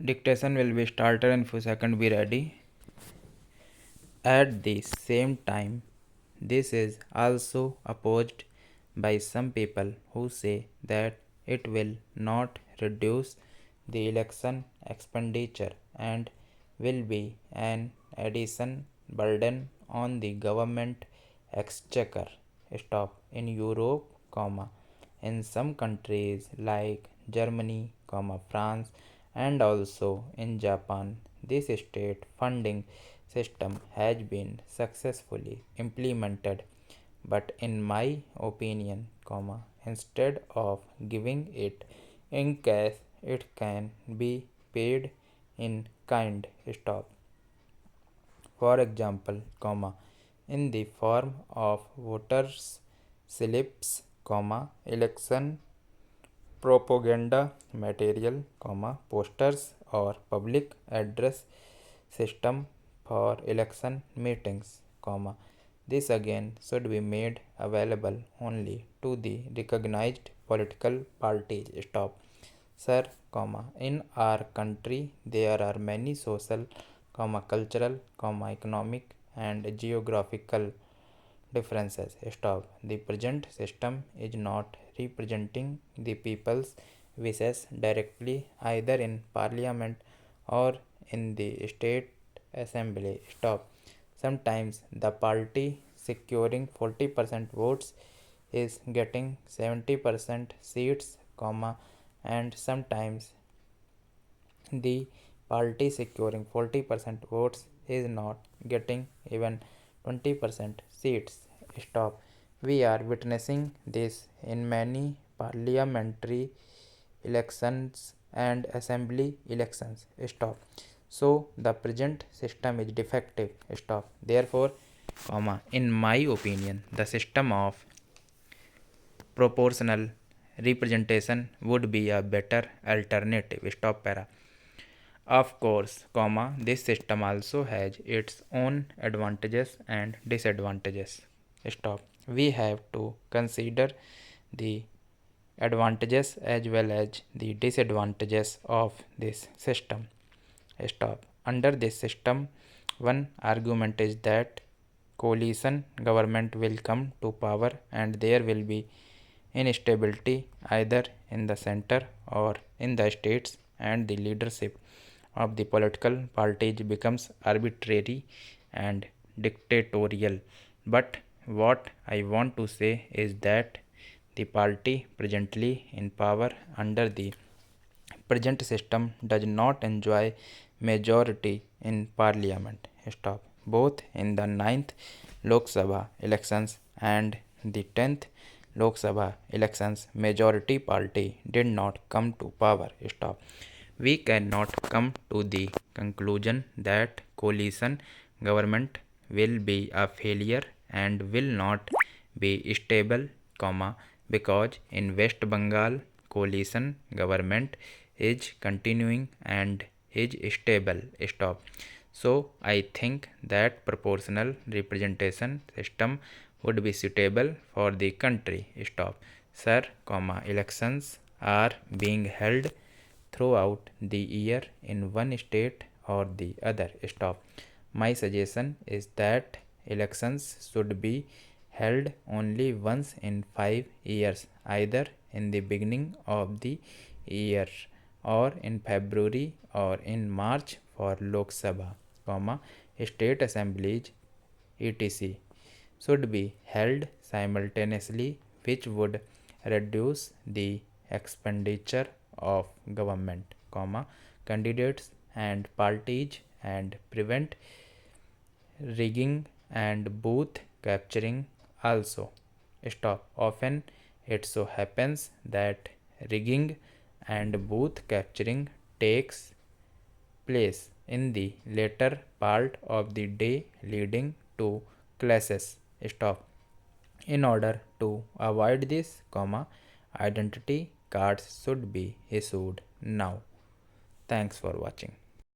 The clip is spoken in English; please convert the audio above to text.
Dictation will be started in few seconds. Be ready. At the same time, this is also opposed by some people who say that it will not reduce the election expenditure and will be an addition burden on the government exchequer. Stop. In Europe, in some countries like Germany, France, and also in Japan, this state funding system has been successfully implemented. But in my opinion, instead of giving it in cash, it can be paid in kind. Stop. For example, in the form of voters slips, election propaganda material, posters or public address system for election meetings, this again should be made available only to the recognized political parties. Stop. Sir, in our country there are many social, cultural, economic and geographical differences. Stop. The present system is not representing the people's wishes directly either in parliament or in the state assembly. Stop. Sometimes the party securing 40% votes is getting 70% seats, and sometimes the party securing 40% votes is not getting even 20% seats. Stop. We are witnessing this in many parliamentary elections and assembly elections. Stop. So the present system is defective. Stop. Therefore, in my opinion, the system of proportional representation would be a better alternative. Stop para. Of course, this system also has its own advantages and disadvantages. Stop. We have to consider the advantages as well as the disadvantages of this system. Stop. Under this system, one argument is that coalition government will come to power and there will be instability either in the center or in the states, and the leadership of the political parties becomes arbitrary and dictatorial. But what I want to say is that the party presently in power under the present system does not enjoy majority in parliament. Stop. Both in the 9th Lok Sabha elections and the 10th Lok Sabha elections, majority party did not come to power. Stop. We cannot come to the conclusion that coalition government will be a failure and will not be stable, because in West Bengal coalition government is continuing and is stable. Stop. So I think that proportional representation system would be suitable for the country. Stop. Sir, elections are being held throughout the year in one state or the other. Stop. My suggestion is that elections should be held only once in 5 years, either in the beginning of the year or in February or in March for Lok Sabha, state assemblies, etc. should be held simultaneously, which would reduce the expenditure of government, candidates and parties and prevent rigging and booth capturing also. Stop. Often it so happens that rigging and booth capturing takes place in the later part of the day leading to clashes. Stop. In order to avoid this, identity cards should be issued now. Thanks for watching.